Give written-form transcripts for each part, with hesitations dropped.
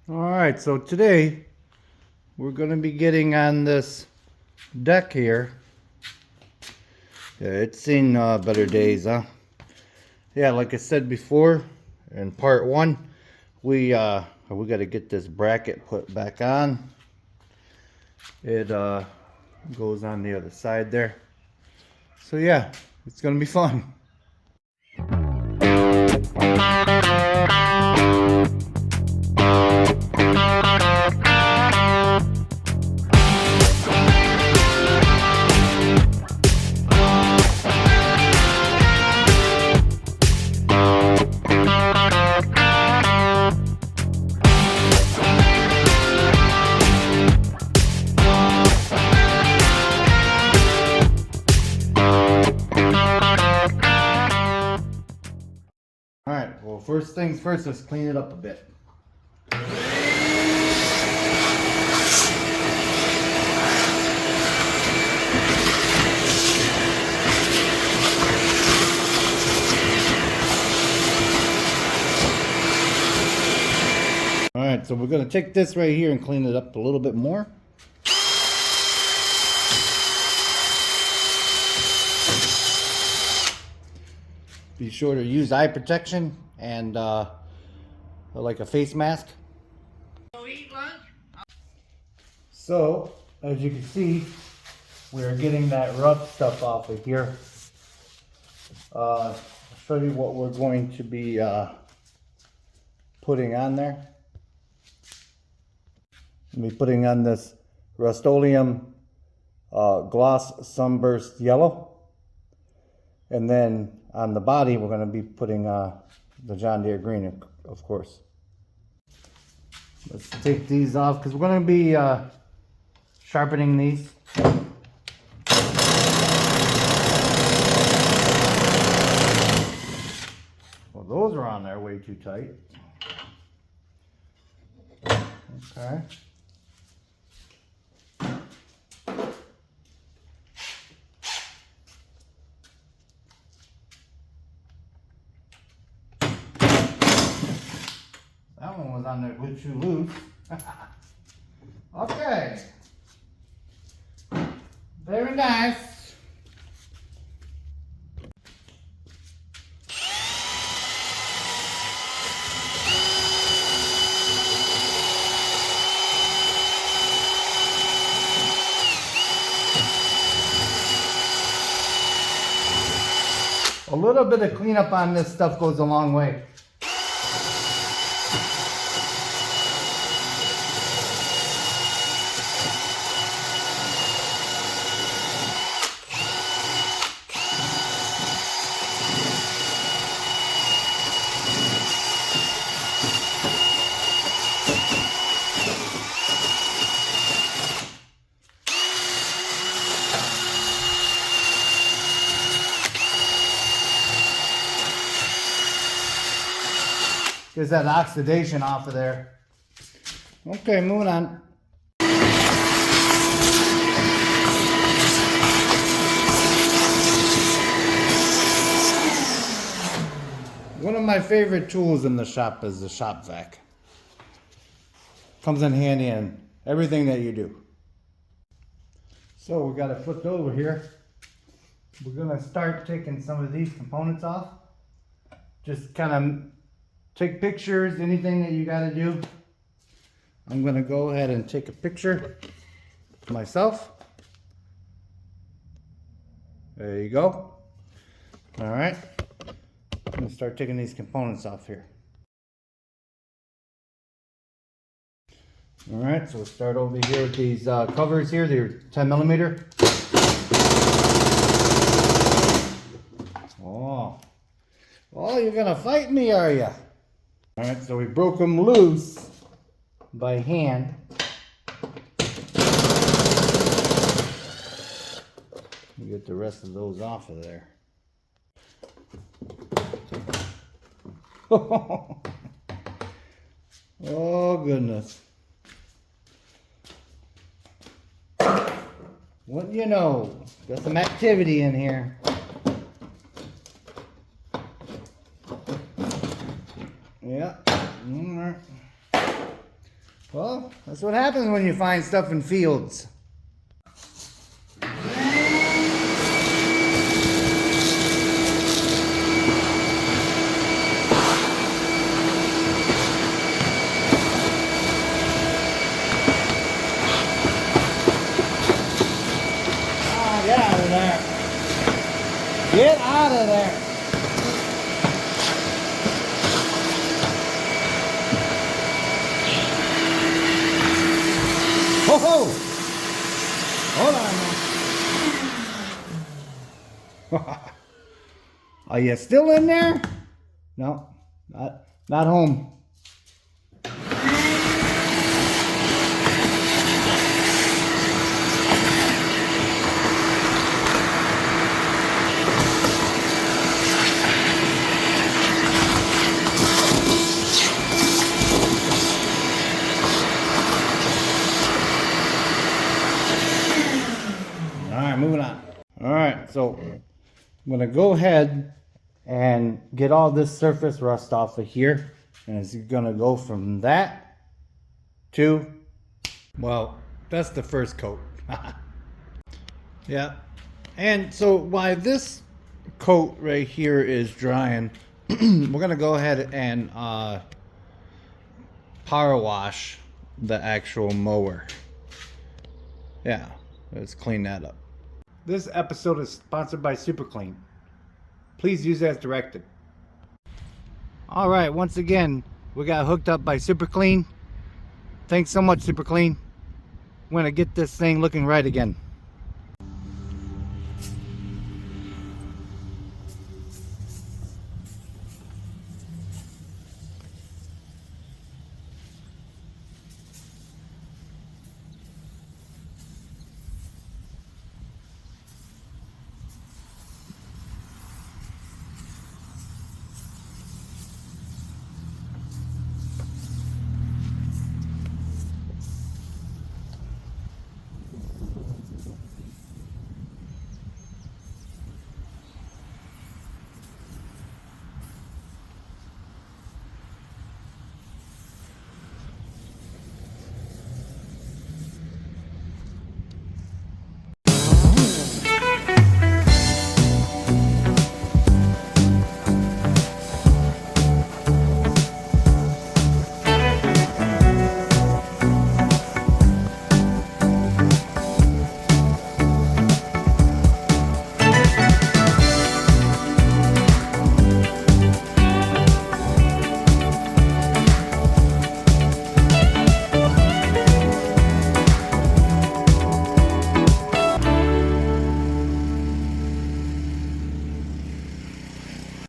Alright, so today we're going to be getting on this deck here. Yeah, it's seen better days, huh? Yeah, like I said before in part one, we got to get this bracket put back on. It goes on the other side there. So yeah, it's going to be fun. Alright, well, first things first, let's clean it up a bit. Alright, so we're going to take this right here and clean it up a little bit more. Be sure to use eye protection and like a face mask. So, as you can see, we're getting that rough stuff off of here. I'll show you what we're going to be putting on there. I'll be putting on this Rust-Oleum Gloss Sunburst Yellow. And then on the body, we're going to be putting the John Deere green, of course. Let's take these off because we're going to be sharpening these. Well, those are on there way too tight. Okay. That one was on there good too loose. Okay. Very nice. A little bit of cleanup on this stuff goes a long way. Gets that oxidation off of there. Okay, moving on. One of my favorite tools in the shop is the shop vac. Comes in handy in everything that you do. So we got it flipped over here. We're gonna start taking some of these components off. Just kind of take pictures, anything that you got to do. I'm going to go ahead and take a picture myself. There you go. All right. I'm going to start taking these components off here. All right, so we'll start over here with these covers here. They're 10 millimeter. Oh, you're going to fight me, are you? Alright, so we broke them loose by hand. We get the rest of those off of there. Oh goodness. What do you know? Got some activity in here. Yeah. All right. Well, that's what happens when you find stuff in fields. Oh, get out of there. Get out of there. Ho ho! Hold on now. Are you still in there? No, not home. Moving on. All right, so I'm gonna go ahead and get all this surface rust off of here, and it's gonna go from that to, well, that's the first coat. Yeah, and so while this coat right here is drying, we're gonna go ahead and power wash the actual mower. Yeah, let's clean that up. This episode is sponsored by Super Clean. Please use as directed. All right, once again, we got hooked up by Super Clean. Thanks so much, Super Clean. We're gonna get this thing looking right again.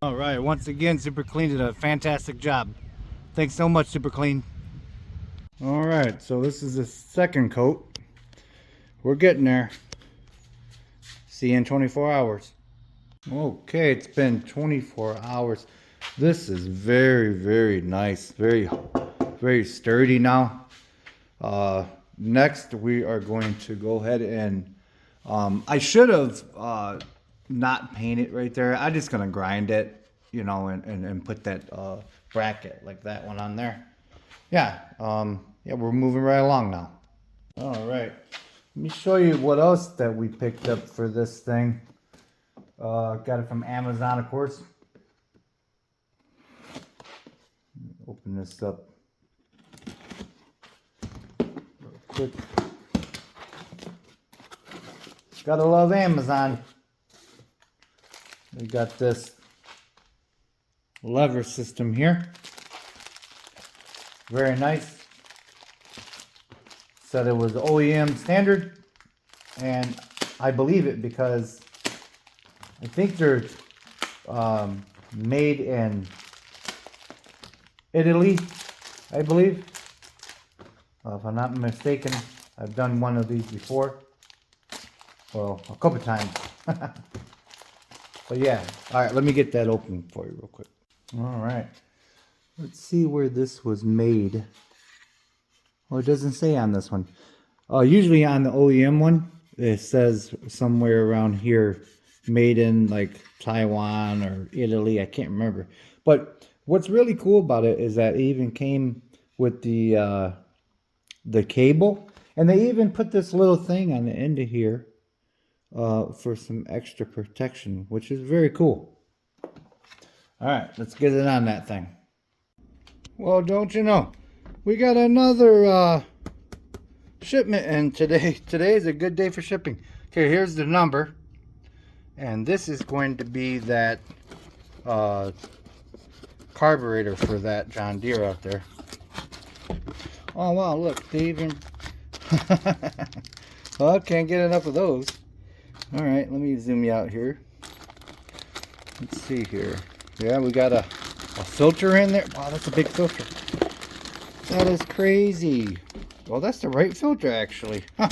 All right, once again, Super Clean did a fantastic job. Thanks so much, Super Clean. All right, so this is the second coat. We're getting there. See you in 24 hours. Okay, it's been 24 hours. This is very, very nice. Very, very sturdy now. Next, we are going to go ahead and I should have not paint it right there. I'm just gonna grind it, you know, and put that bracket like that one on there. Yeah, yeah, we're moving right along now. All right, let me show you what else that we picked up for this thing. Got it from Amazon, of course. Open this up real quick. Gotta love Amazon. We got this lever system here. Very nice. Said it was OEM standard, and I believe it because I think they're made in Italy, I believe. If I'm not mistaken, I've done one of these before. Well, a couple times. But yeah, all right, let me get that open for you real quick. All right, let's see where this was made. Well, it doesn't say on this one. Usually on the OEM one, it says somewhere around here, made in like Taiwan or Italy, I can't remember. But what's really cool about it is that it even came with the the cable. And they even put this little thing on the end of here for some extra protection, which is very cool. All right, let's get it on that thing. Well, don't you know, we got another shipment in today. Today is a good day for shipping. Okay, here's the number. And this is going to be that carburetor for that John Deere out there. Oh, wow, look, they even... Well, I can't get enough of those. All right, let me zoom you out here. Let's see here. Yeah, we got a filter in there. Wow, that's a big filter. That is crazy. Well, that's the right filter, actually. Huh.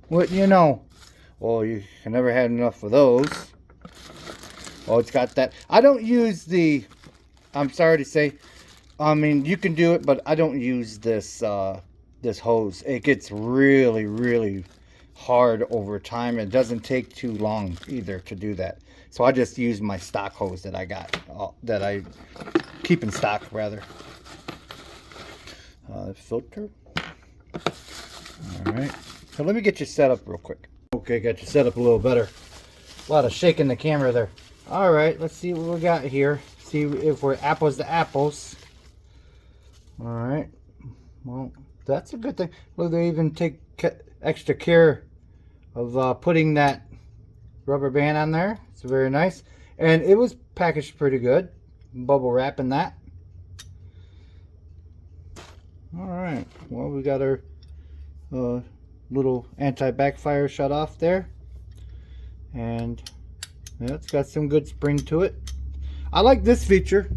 What do you know? Well, you can never have enough of those. Oh, it's got that. I don't use the... I'm sorry to say. I mean, you can do it, but I don't use this this hose. It gets really, really hard over time. It doesn't take too long either to do that. So I just use my stock hose that I got, that I keep in stock rather. Filter. All right. So let me get you set up real quick. Okay, got you set up a little better. A lot of shaking the camera there. All right, let's see what we got here. See if we're apples to apples. All right. Well, that's a good thing. Look, they even take extra care of putting that rubber band on there. It's very nice. And it was packaged pretty good. Bubble wrapping that. All right. Well, we got our little anti-backfire shut off there. And yeah, it's got some good spring to it. I like this feature,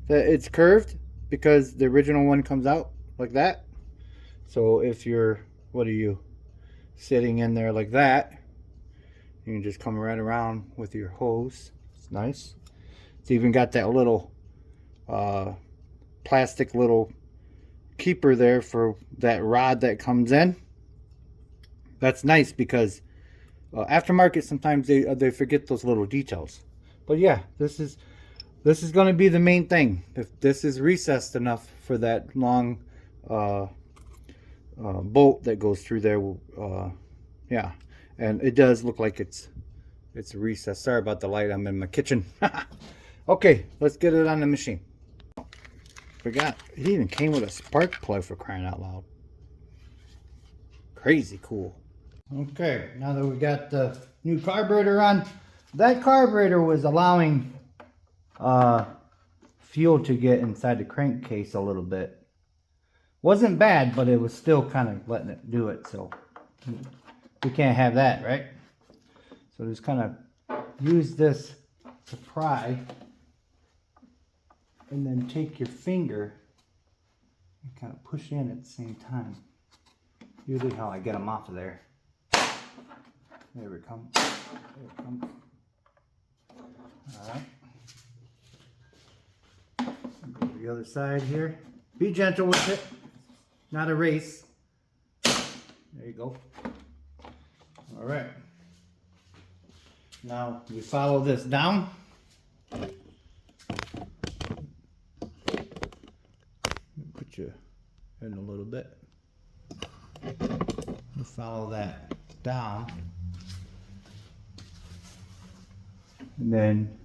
that it's curved, because the original one comes out like that. So if you're, what are you, sitting in there like that, you can just come right around with your hose. It's nice. It's even got that little plastic little keeper there for that rod that comes in. That's nice, because aftermarket, sometimes they forget those little details. But yeah, this is going to be the main thing. If this is recessed enough for that long bolt that goes through there, yeah, and it does look like it's recessed. Sorry about the light. I'm in my kitchen. Okay, let's get it on the machine. Forgot, it even came with a spark plug, for crying out loud. Crazy cool. Okay, now that we got the new carburetor on, that carburetor was allowing fuel to get inside the crankcase a little bit. Wasn't bad, but it was still kind of letting it do it, so we can't have that, right? So just kind of use this to pry, and then take your finger and kind of push in at the same time. Usually how I get them off of there. There we come. There it comes. All right. Go to the other side here. Be gentle with it. Not a race. There you go. All right. Now you follow this down. Put you in a little bit. You follow that down. And then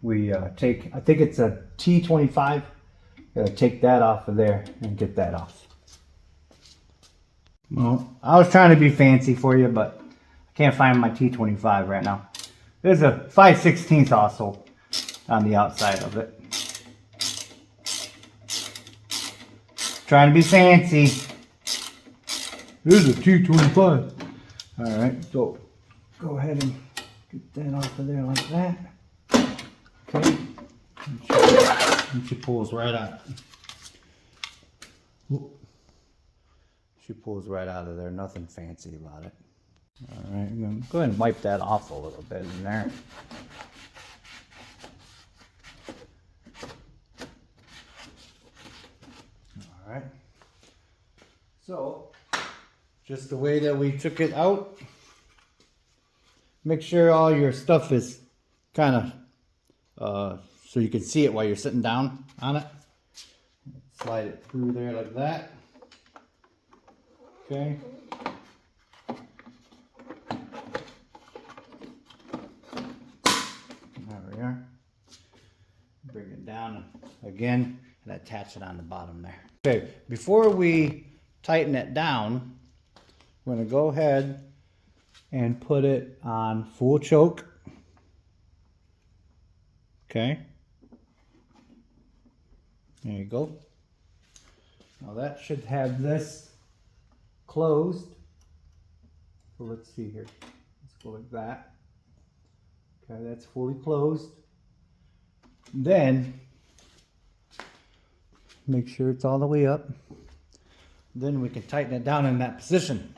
we take, I think it's a T25. Gotta take that off of there and get that off. Well, I was trying to be fancy for you, but I can't find my T25 right now. There's a 5/16 also on the outside of it. Trying to be fancy. There's a T25. All right, so go ahead and get that off of there like that. Okay. And she pulls right out. She pulls right out of there. Nothing fancy about it. All right, I'm going to go ahead and wipe that off a little bit in there. All right. So, just the way that we took it out. Make sure all your stuff is kind of so you can see it while you're sitting down on it. Slide it through there like that. Okay. There we are. Bring it down again and attach it on the bottom there. Okay, before we tighten it down, we're going to go ahead and put it on full choke. Okay. There you go. Now that should have this closed. So let's see here. Let's go like that. Okay, that's fully closed. Then make sure it's all the way up. Then we can tighten it down in that position.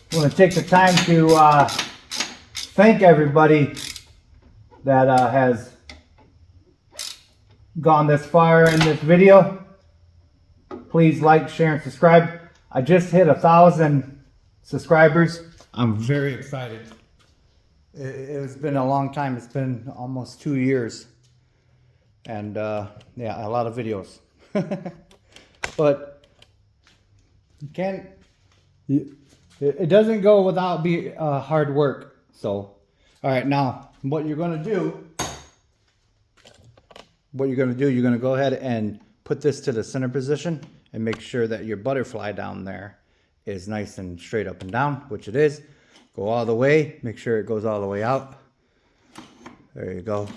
I want to take the time to thank everybody that has gone this far in this video. Please like, share, and subscribe. I just hit 1,000 subscribers. I'm very excited. It's been a long time. It's been almost 2 years. And yeah, a lot of videos. But you can't... It doesn't go without hard work. So, all right, now what you're going to do, you're going to go ahead and put this to the center position and make sure that your butterfly down there is nice and straight up and down, which it is. Go all the way, make sure it goes all the way out. There you go.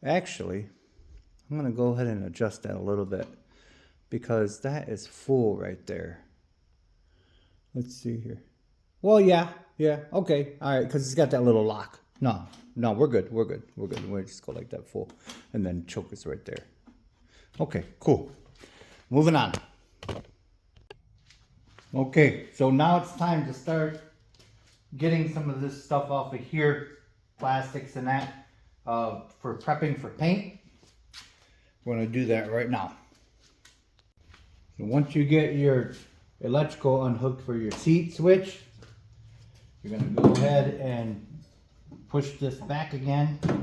Actually, I'm going to go ahead and adjust that a little bit, because that is full right there. Let's see here. Well, yeah, okay, all right, because it's got that little lock. No, we're good. We'll just go like that full, and then choke is right there. Okay, cool. Moving on. Okay, so now it's time to start getting some of this stuff off of here, plastics and that, for prepping for paint. We're going to do that right now. So once you get your electrical unhooked for your seat switch, you're going to go ahead and push this back again to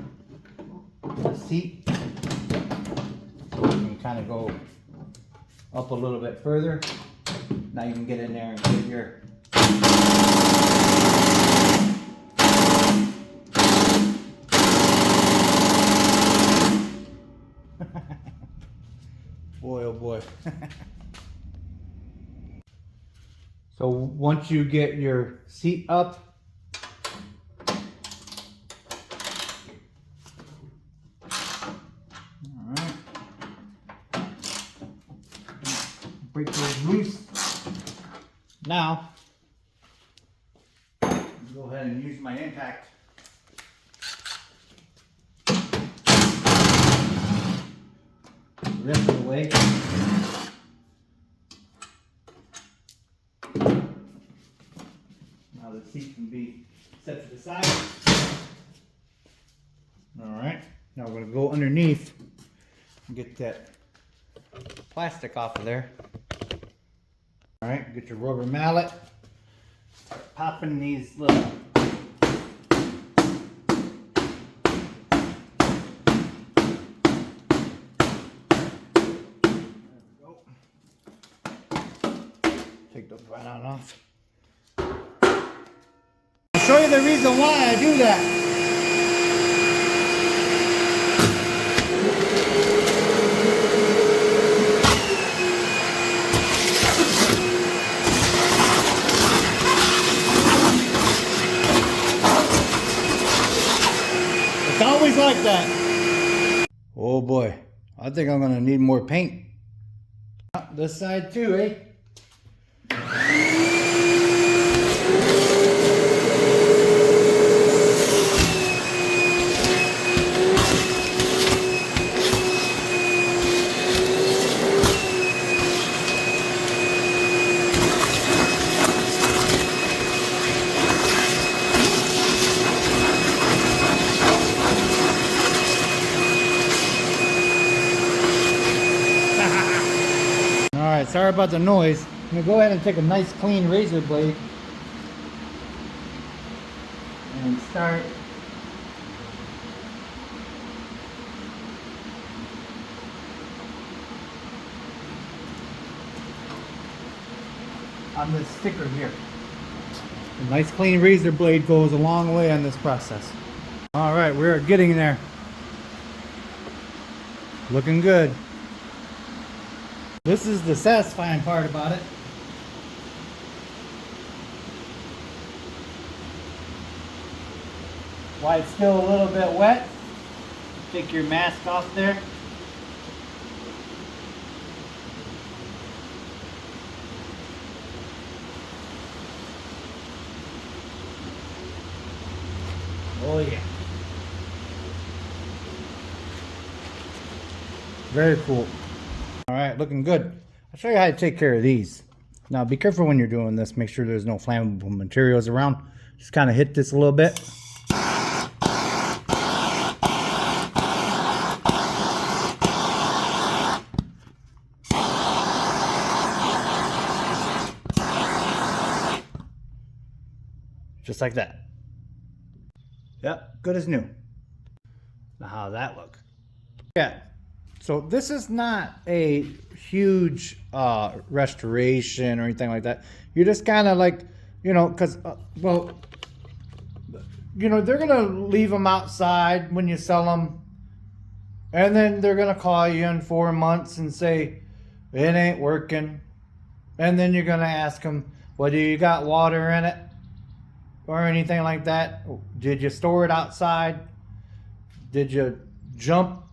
the seat. So you can kind of go up a little bit further. Now you can get in there and get your boy, oh boy. So once you get your seat up, all right, break those loose. Now, go ahead and use my impact. The rest of the way. Now the seat can be set to the side. Alright, now we're going to go underneath and get that plastic off of there. Alright, get your rubber mallet. Start popping these little take the right on off. I'll show you the reason why I do that. It's always like that. Oh boy, I think I'm gonna need more paint. This side too, eh? Alright, sorry about the noise. I'm going to go ahead and take a nice clean razor blade and start on this sticker here. A nice clean razor blade goes a long way on this process. Alright, we're getting there. Looking good. This is the satisfying part about it. While it's still a little bit wet, take your mask off there. Oh yeah. Very cool. Alright, looking good. I'll show you how to take care of these. Now be careful when you're doing this. Make sure there's no flammable materials around. Just kind of hit this a little bit. Just like that. Yep, good as new. Now how's that look? Yeah. So this is not a huge restoration or anything like that. You're just kind of like, you know, because, well, you know, they're going to leave them outside when you sell them. And then they're going to call you in 4 months and say, it ain't working. And then you're going to ask them, well, do you got water in it? Or anything like that? Did you store it outside? Did you jump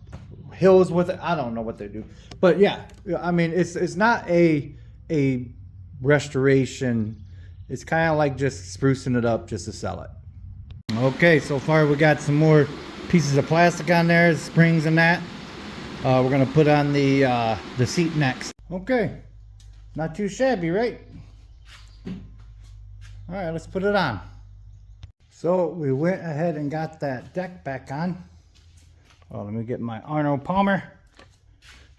hills with it? I don't know what they do, but yeah, I mean, it's not a restoration. It's kind of like just sprucing it up just to sell it. Okay, so far we got some more pieces of plastic on there, springs and that. We're gonna put on the seat next. Okay, not too shabby, right? All right, let's put it on. So we went ahead and got that deck back on. Oh, let me get my Arnold Palmer.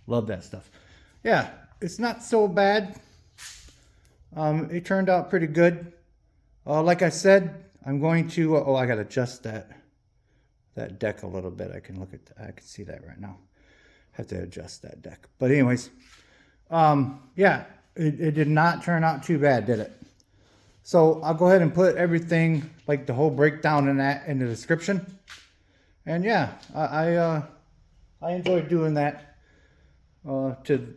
Love that stuff. Yeah, it's not so bad. It turned out pretty good. Like I said, I'm going to, oh, I gotta adjust that deck a little bit. I can see that right now. Have to adjust that deck. But anyways, yeah, it did not turn out too bad, did it? So I'll go ahead and put everything, like the whole breakdown in the description. And yeah, I enjoyed doing that to,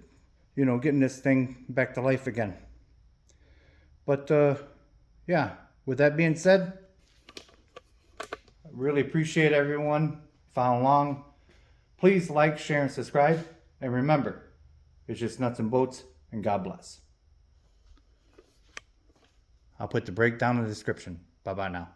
you know, getting this thing back to life again. But yeah, with that being said, I really appreciate everyone following along. Please like, share, and subscribe. And remember, it's just nuts and bolts, and God bless. I'll put the breakdown in the description. Bye-bye now.